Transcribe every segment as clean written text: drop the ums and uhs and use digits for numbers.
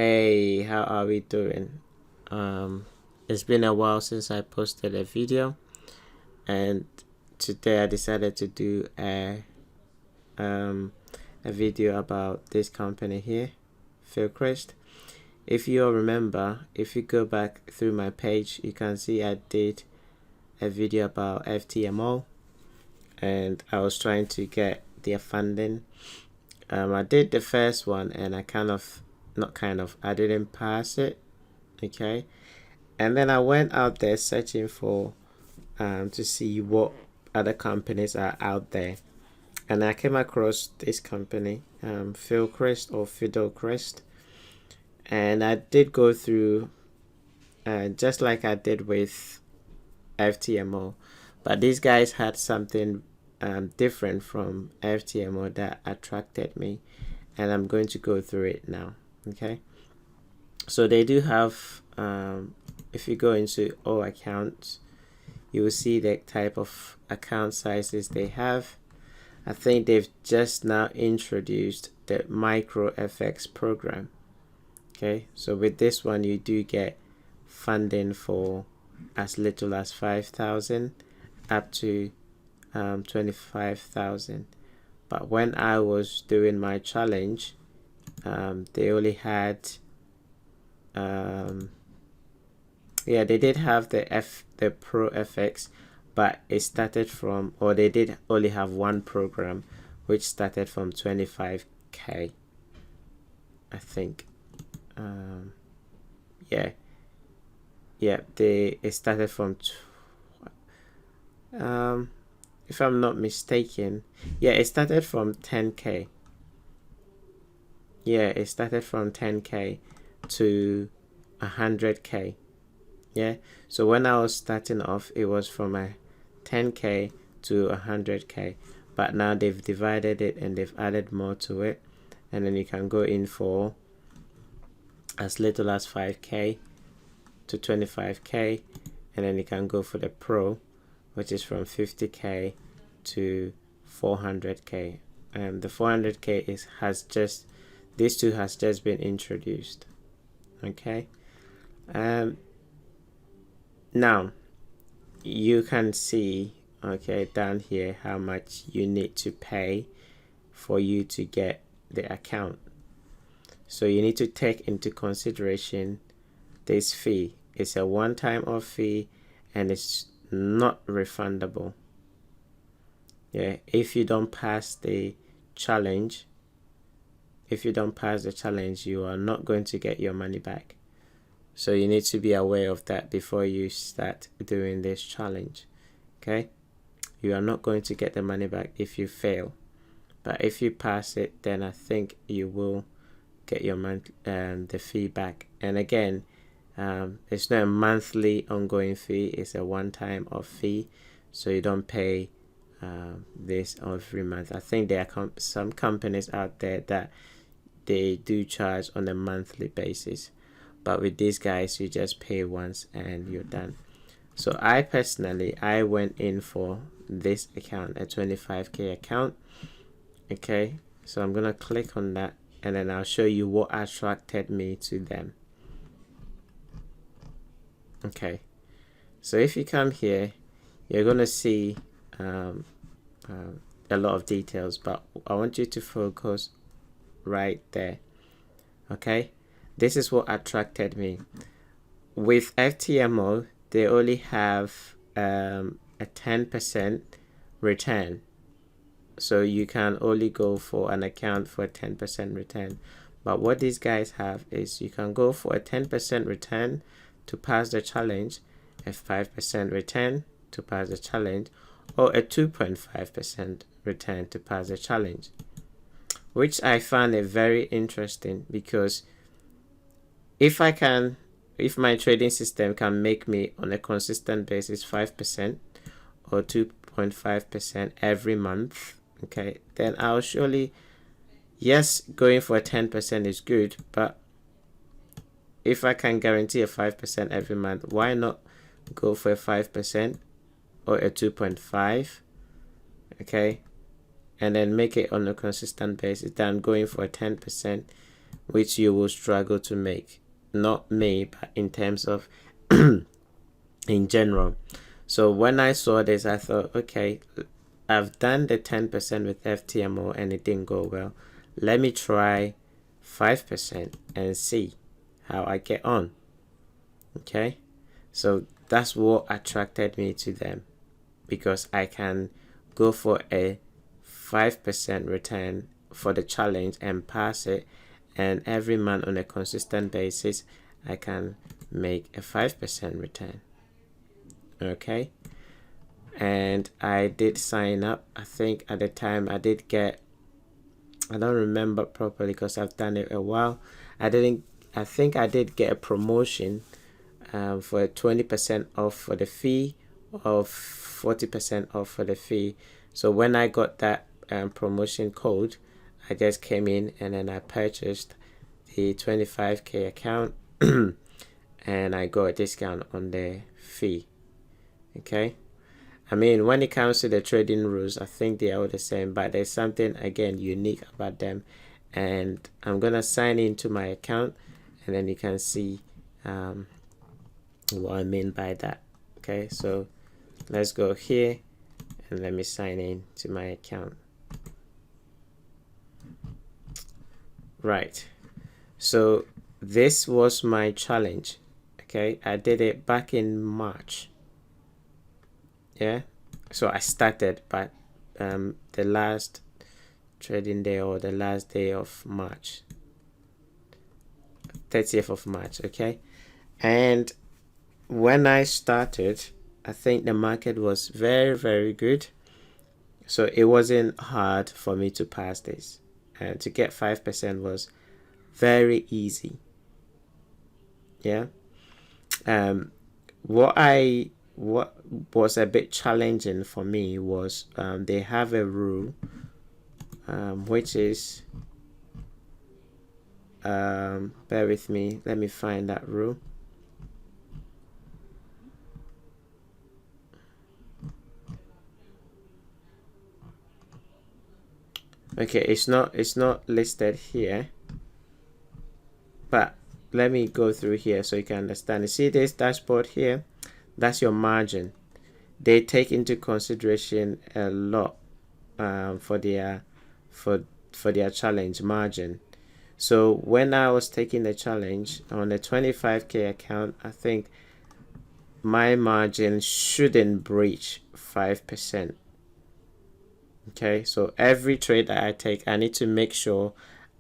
Hey, how are we doing? It's been a while since I posted a video, and today I decided to do a video about this company here, Fidelcrest. If you all remember, if you go back through my page, you can see I did a video about FTMO, and I was trying to get their funding. I did the first one, and I didn't pass it. Okay, and then I went out there searching for to see what other companies are out there, and I came across this company, Fidelcrest, and I did go through just like I did with FTMO, but these guys had something different from FTMO that attracted me, and I'm going to go through it now. Okay, so they do have if you go into all accounts, you will see the type of account sizes they have. I think they've just now introduced the micro FX program. Okay, so with this one you do get funding for as little as 5,000 up to 25,000. But when I was doing my challenge, they only had they did have the Pro FX, but it started from, or they did only have one program which started from 25k, I think. It started from if I'm not mistaken, it started from 10k. It started from 10k to 100k. So when I was starting off, it was from a 10k to 100k, but now they've divided it and they've added more to it, and then you can go in for as little as 5k to 25k, and then you can go for the Pro, which is from 50k to 400k. And the 400k these two has just been introduced. Okay, now you can see down here how much you need to pay for you to get the account. So you need to take into consideration this fee. It's a one-time off fee, and it's not refundable. If you don't pass the challenge, you are not going to get your money back. So you need to be aware of that before you start doing this challenge. Okay, you are not going to get the money back if you fail, but if you pass it, then I think you will get your the fee back. And again, it's not a monthly ongoing fee, it's a one-time off fee, so you don't pay this every month. I think there are some companies out there that they do charge on a monthly basis, but with these guys you just pay once and you're done. So I personally went in for this account, a 25k account. Okay, so I'm gonna click on that, and then I'll show you what attracted me to them. Okay, so if you come here, you're gonna see a lot of details, but I want you to focus right there. Okay, this is what attracted me. With FTMO, they only have a 10% return, so you can only go for an account for a 10% return. But what these guys have is you can go for a 10% return to pass the challenge, a 5% return to pass the challenge, or a 2.5% return to pass the challenge, which I found it very interesting, because if my trading system can make me on a consistent basis 5% or 2.5% every month, okay, then I'll surely, yes, going for a 10% is good, but if I can guarantee a 5% every month, why not go for a 5% or a 2.5, okay, and then make it on a consistent basis than going for a 10% which you will struggle to make. Not me, but in terms of in general. So when I saw this, I thought, okay, I've done the 10% with FTMO and it didn't go well. Let me try 5% and see how I get on. Okay, so that's what attracted me to them, because I can go for a 5% return for the challenge and pass it, and every month on a consistent basis I can make a 5% return. Okay, and I did sign up. I think at the time I did get, I don't remember properly because I've done it a while. I think I did get a promotion for 20% off for the fee, or 40% off for the fee. So when I got that promotion code, I just came in and then I purchased the 25k account and I got a discount on the fee. Okay, I mean, when it comes to the trading rules, I think they are all the same, but there's something again unique about them, and I'm gonna sign into my account and then you can see what I mean by that. Okay, so let's go here and let me sign in to my account. Right, so this was my challenge. Okay, I did it back in March. Yeah, so I started, but the last trading day, or the last day of March, 30th of March. Okay, and when I started, I think the market was very, very good, so it wasn't hard for me to pass this, and to get 5% was very easy. Yeah, what was a bit challenging for me was they have a rule which is bear with me, let me find that rule. Okay, it's not listed here, but let me go through here so you can understand. You see this dashboard here? That's your margin. They take into consideration a lot for their challenge margin. So when I was taking the challenge on the 25k account, I think my margin shouldn't breach 5%. Okay, so every trade that I take, I need to make sure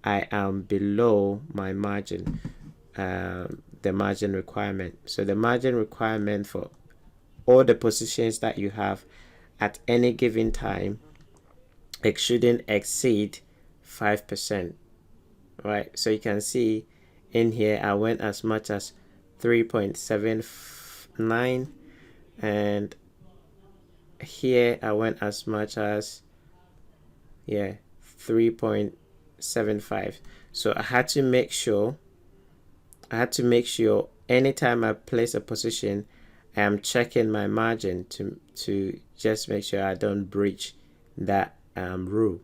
I am below my margin, the margin requirement. So the margin requirement for all the positions that you have at any given time, it shouldn't exceed 5%. Right, so you can see in here I went as much as 3.79, and here I went as much as 3.75. So I had to make sure anytime I place a position, I am checking my margin to just make sure I don't breach that rule.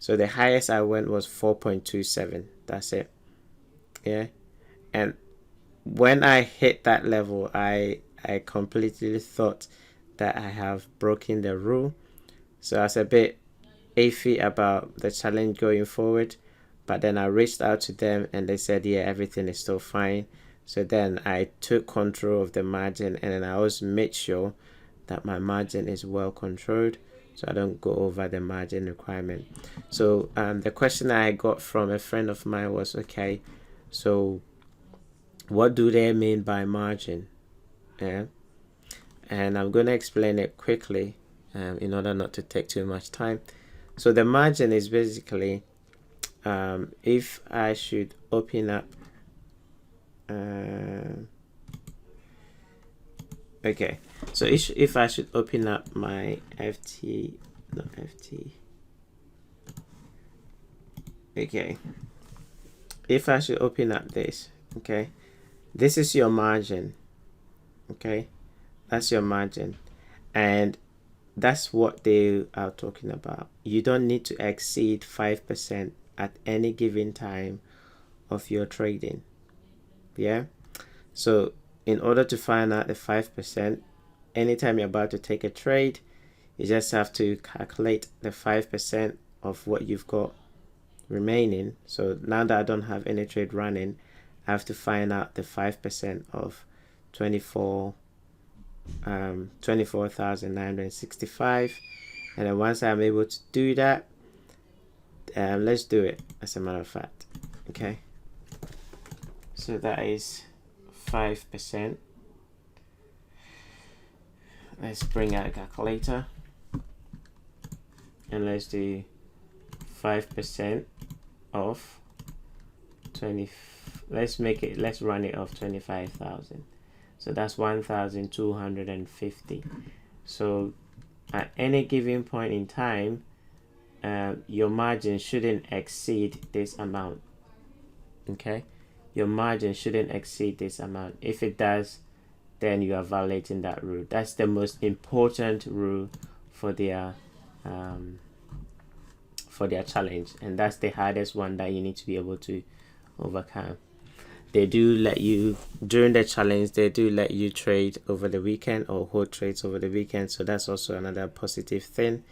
So the highest I went was 4.27. That's it. Yeah, and when I hit that level, I completely thought that I have broken the rule. So I was a bit iffy about the challenge going forward, but then I reached out to them and they said, yeah, everything is still fine. So then I took control of the margin, and then I always made sure that my margin is well controlled, so I don't go over the margin requirement. So the question I got from a friend of mine was, okay, so what do they mean by margin? Yeah, and I'm going to explain it quickly in order not to take too much time. So the margin is basically if I should open up okay, so if I should open up my okay, if I should open up this, okay, this is your margin. Okay, that's your margin, and that's what they are talking about. You don't need to exceed 5% at any given time of your trading. Yeah, so in order to find out the 5%, anytime you're about to take a trade, you just have to calculate the 5% of what you've got remaining. So now that I don't have any trade running, I have to find out the 5% of 24,965. And then once I'm able to do that, let's do it as a matter of fact. Okay, so that is 5%. Let's bring out a calculator and let's do 5% of 20. Let's run it off 25,000. So that's 1,250. So at any given point in time, your margin shouldn't exceed this amount. Okay, your margin shouldn't exceed this amount. If it does, then you are violating that rule. That's the most important rule for their challenge, and that's the hardest one that you need to be able to overcome. They do let you, during the challenge, they do let you trade over the weekend or hold trades over the weekend, so that's also another positive thing.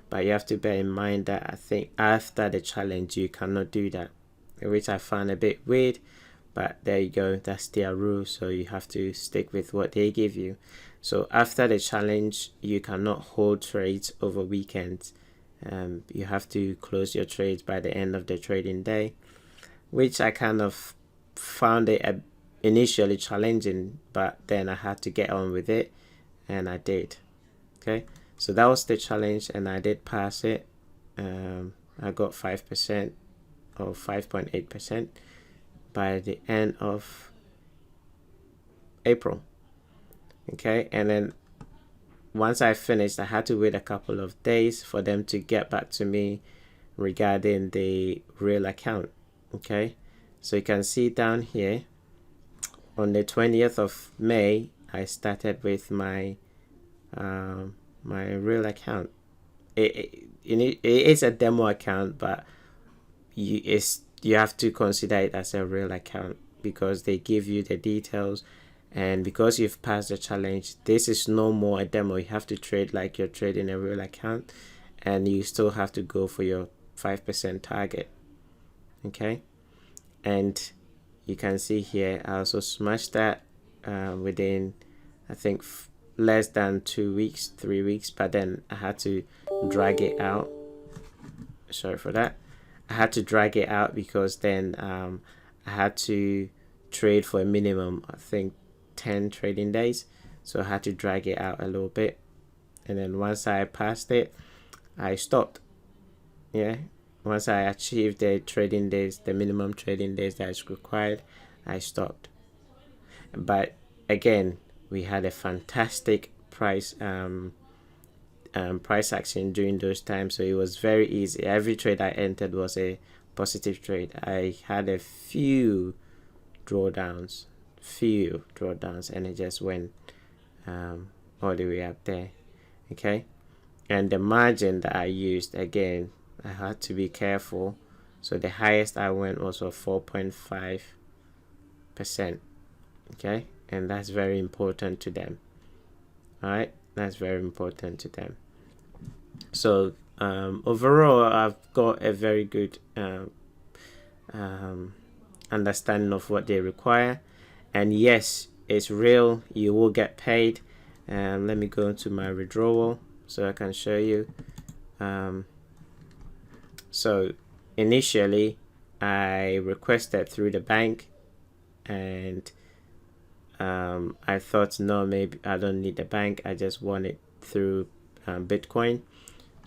But you have to bear in mind that I think after the challenge you cannot do that, which I found a bit weird, but there you go, that's their rule, so you have to stick with what they give you. So after the challenge you cannot hold trades over weekends. You have to close your trades by the end of the trading day, which I kind of found it initially challenging, but then I had to get on with it, and I did. Okay, so that was the challenge, and I did pass it. I got 5% or 5.8% by the end of April. Okay, and then once I finished, I had to wait a couple of days for them to get back to me regarding the real account. Okay, so you can see down here on the 20th of May I started with my my real account. It is a demo account, but you have to consider it as a real account because they give you the details, and because you've passed the challenge, this is no more a demo. You have to trade like you're trading a real account, and you still have to go for your 5% target. Okay, and you can see here I also smashed that within I think less than 2 weeks, 3 weeks, but then I had to drag it out. Sorry for that. I had to drag it out because then I had to trade for a minimum, I think 10 trading days, so I had to drag it out a little bit, and then once I passed it I stopped. Yeah, once I achieved the trading days, the minimum trading days that is required, I stopped. But again, we had a fantastic price action during those times, so it was very easy. Every trade I entered was a positive trade. I had a few drawdowns, and it just went all the way up there. Okay, and the margin that I used, again, I had to be careful. So the highest I went was for 4.5%. Okay, and that's very important to them. All right, that's very important to them. So overall I've got a very good understanding of what they require, and yes, it's real, you will get paid. Let me go into my withdrawal so I can show you. So initially I requested through the bank, and I thought, no, maybe I don't need the bank, I just want it through Bitcoin.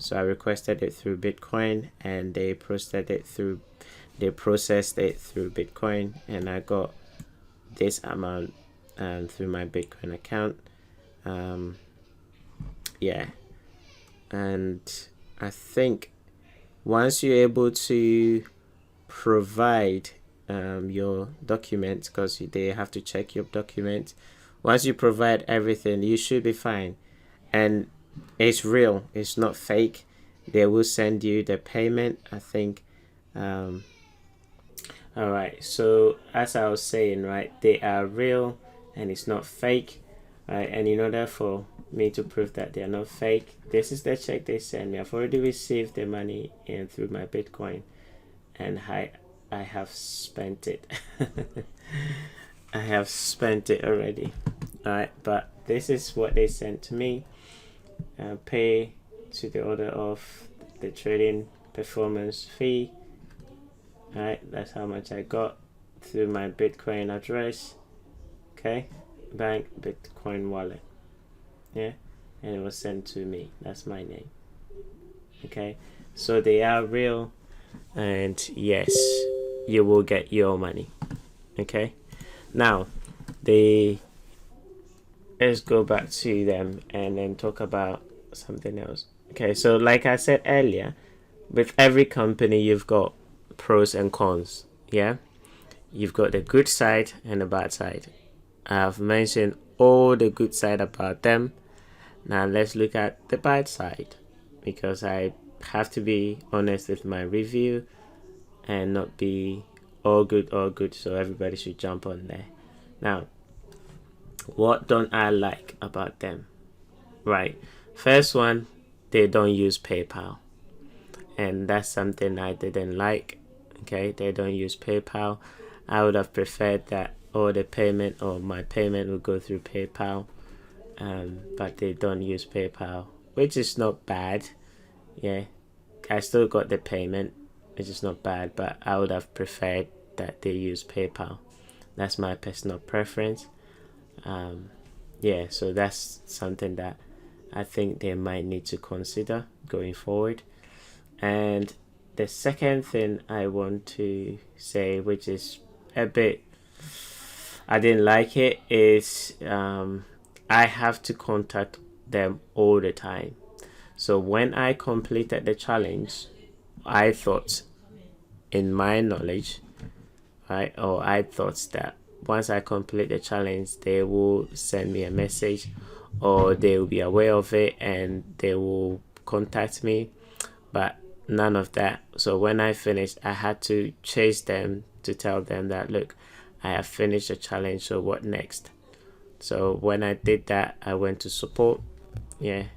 So I requested it through Bitcoin, and they processed it through Bitcoin, and I got this amount through my Bitcoin account. Yeah, and I think once you're able to provide your documents, because they have to check your documents, once you provide everything, you should be fine. And it's real, it's not fake. They will send you the payment. I think All right, so as I was saying, right, they are real and it's not fake, right? And in order for me to prove that they are not fake, this is the check they sent me. I've already received the money in through my Bitcoin, and I have spent it. I have spent it already. All right, but this is what they sent to me. Pay to the order of the trading performance fee. Alright, that's how much I got through my Bitcoin address. Okay, bank Bitcoin wallet. Yeah, and it was sent to me. That's my name. Okay, so they are real, and yes, you will get your money. Okay, now let's go back to them and then talk about something else. Okay, so like I said earlier, with every company you've got pros and cons. Yeah, you've got the good side and the bad side. I've mentioned all the good side about them. Now let's look at the bad side, because I have to be honest with my review and not be all good, so everybody should jump on there. Now, what don't I like about them? Right, first one, they don't use PayPal, and that's something I didn't like. Okay, they don't use PayPal. I would have preferred that all the payment or my payment would go through PayPal, but they don't use PayPal, which is not bad. Yeah, I still got the payment, which is not bad, but I would have preferred that they use PayPal. That's my personal preference. Yeah, so that's something that I think they might need to consider going forward. And the second thing I want to say, which is a bit, I didn't like it, is I have to contact them all the time. So when I completed the challenge, I thought, in my knowledge, right, or I thought that once I complete the challenge, they will send me a message, or they will be aware of it and they will contact me. But none of that. So when I finished, I had to chase them to tell them that, look, I have finished the challenge, so what next? So when I did that, I went to support, here,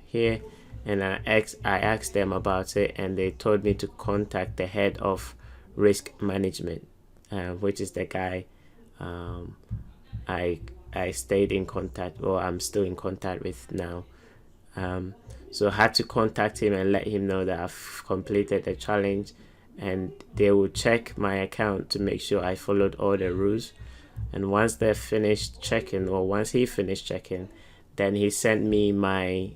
and I asked them about it, and they told me to contact the head of risk management, which is the guy I stayed in contact, or I'm still in contact with now. So I had to contact him and let him know that I've completed the challenge, and they will check my account to make sure I followed all the rules. And once they're finished checking, or once he finished checking, then he sent me my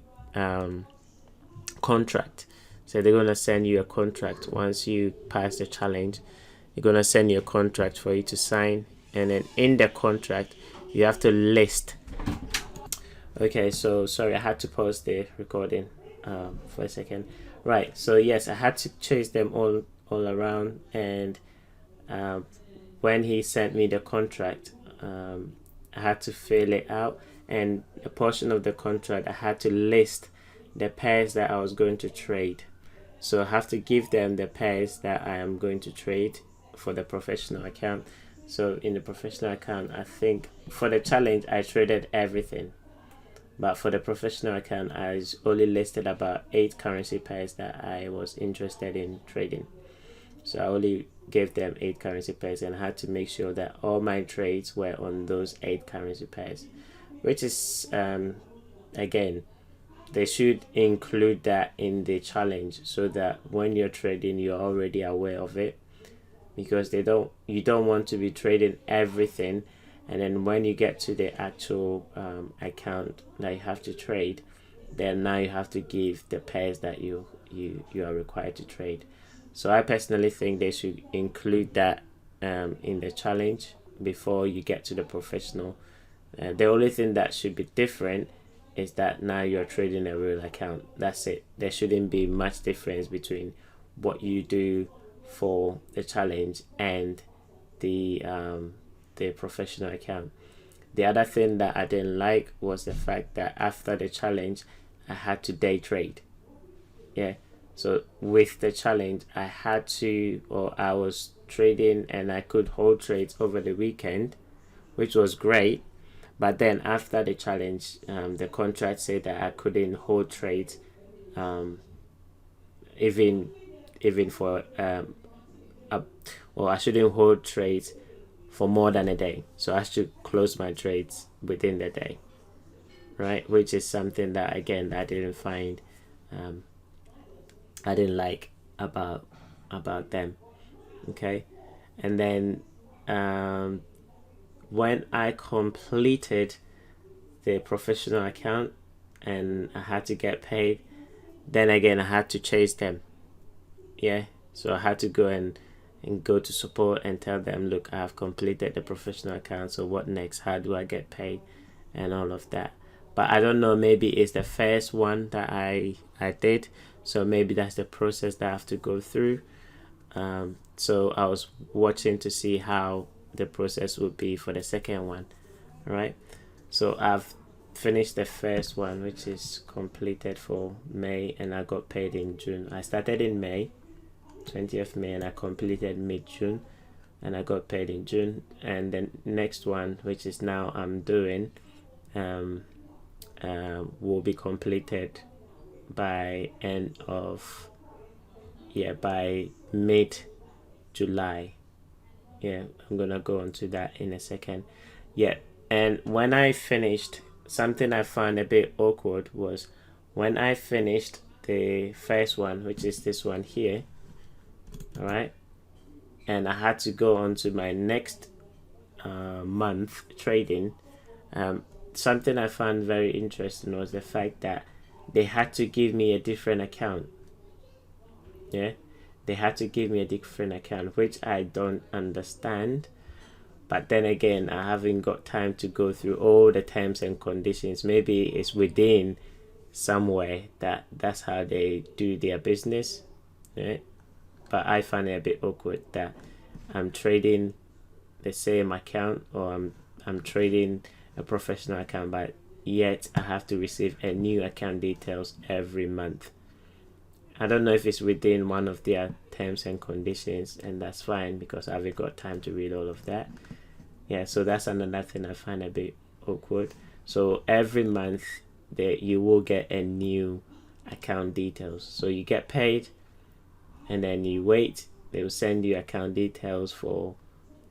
contract. So they're gonna send you a contract once you pass the challenge. They're gonna send you a contract for you to sign, and then in the contract you have to list. Okay, so sorry, I had to pause the recording for a second. Right, so yes, I had to chase them all around, and when he sent me the contract, I had to fill it out, and a portion of the contract I had to list the pairs that I was going to trade. So I have to give them the pairs that I am going to trade for the professional account. So in the professional account, I think for the challenge I traded everything, but for the professional account I only listed about 8 currency pairs that I was interested in trading. So I only gave them 8 currency pairs, and I had to make sure that all my trades were on those 8 currency pairs, which is again, they should include that in the challenge, so that when you're trading you're already aware of it, because you don't want to be trading everything, and then when you get to the actual account that you have to trade, then now you have to give the pairs that you are required to trade. So I personally think they should include that in the challenge before you get to the professional. The only thing that should be different is that now you're trading a real account. That's it. There shouldn't be much difference between what you do for the challenge and the professional account. The other thing that I didn't like was the fact that after the challenge I had to day trade. Yeah, So with the challenge, I had to, or I was trading and I could hold trades over the weekend, which was great. But then after the challenge, the contract said that I couldn't hold trades, even for or I shouldn't hold trades for more than a day. So I should close my trades within the day, right? Which is something that, again, I didn't find, I didn't like about them. Okay, and then when I completed the professional account and I had to get paid, then again I had to chase them. Yeah, so I had to go and go to support and tell them, look, I have completed the professional account, so what next? How do I get paid? And all of that. But I don't know, maybe it's the first one that I did, so maybe that's the process that I have to go through. So I was watching to see how the process would be for the second one, right? So I've finished the first one, which is completed for May, and I got paid in June. I started in May, 20th May, and I completed mid-June, and I got paid in June. And the next one, which is now I'm doing, will be completed by by mid-July. Yeah, I'm gonna go into that in a second. Yeah, and when I finished, something I found a bit awkward was when I finished the first one, which is this one here, all right, and I had to go on to my next month trading. Something I found very interesting was the fact that they had to give me a different account. Yeah, they had to give me a different account, which I don't understand. But then again, I haven't got time to go through all the terms and conditions. Maybe it's within somewhere that's how they do their business. Yeah? But I find it a bit awkward that I'm trading the same account, or I'm trading a professional account, but yet I have to receive a new account details every month. I don't know if it's within one of their terms and conditions, and that's fine because I haven't got time to read all of that. Yeah, so that's another thing I find a bit awkward. So every month you will get a new account details. So you get paid, and then you wait. They will send you account details for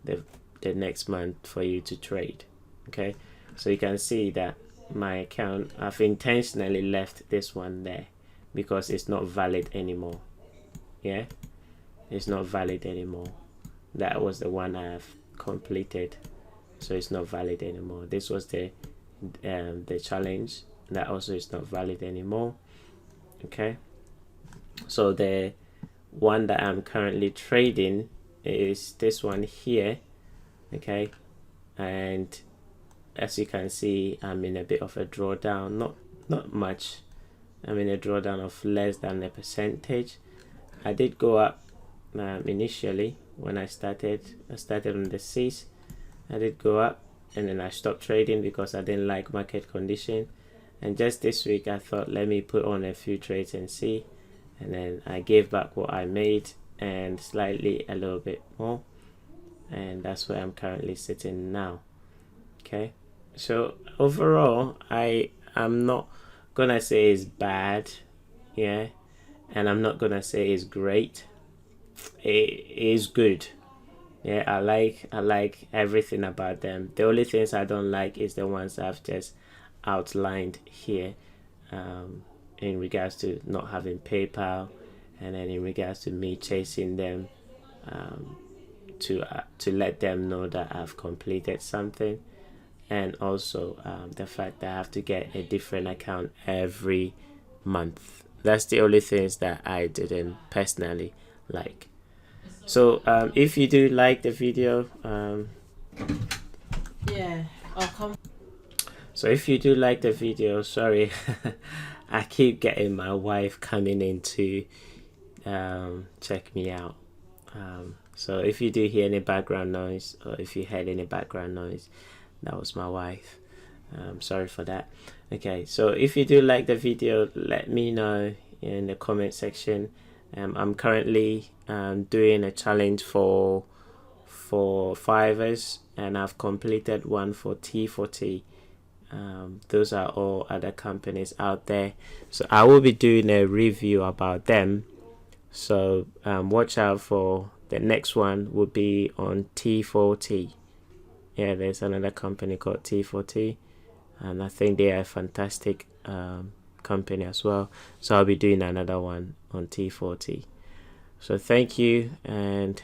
the next month for you to trade. Okay, so you can see that my account, I've intentionally left this one there because it's not valid anymore. Yeah, it's not valid anymore. That was the one I have completed, so it's not valid anymore. This was the challenge, that also is not valid anymore. Okay, so the one that I'm currently trading is this one here. Okay, and as you can see, I'm in a bit of a drawdown, not much. I'm in a drawdown of less than a percentage. I did go up initially when I started on the C's. I did go up, and then I stopped trading because I didn't like market condition. And just this week I thought, let me put on a few trades and see, and then I gave back what I made and slightly a little bit more, and that's where I'm currently sitting now. Okay, so overall I'm not gonna say it's bad, yeah, and I'm not gonna say it's great. It is good. Yeah, I like everything about them. The only things I don't like is the ones I've just outlined here, in regards to not having PayPal, and then in regards to me chasing them, to let them know that I've completed something, and also the fact that I have to get a different account every month. That's the only things that I didn't personally like. So if you do like the video, yeah, I'll come. So if you do like the video, sorry, I keep getting my wife coming in to check me out. So if you do hear any background noise, or if you heard any background noise, that was my wife. Sorry for that. Okay, so if you do like the video, let me know in the comment section. I'm currently doing a challenge for Fivers, and I've completed one for T4T. Those are all other companies out there, so I will be doing a review about them. So watch out for the next one. Will be on T4T. Yeah, there's another company called T4T, and I think they are a fantastic company as well. So I'll be doing another one on T4T. So thank you, and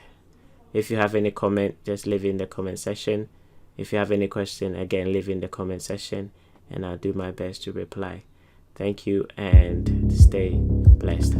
if you have any comment, just leave in the comment section. If you have any question, again, leave in the comment section, and I'll do my best to reply. Thank you, and stay blessed.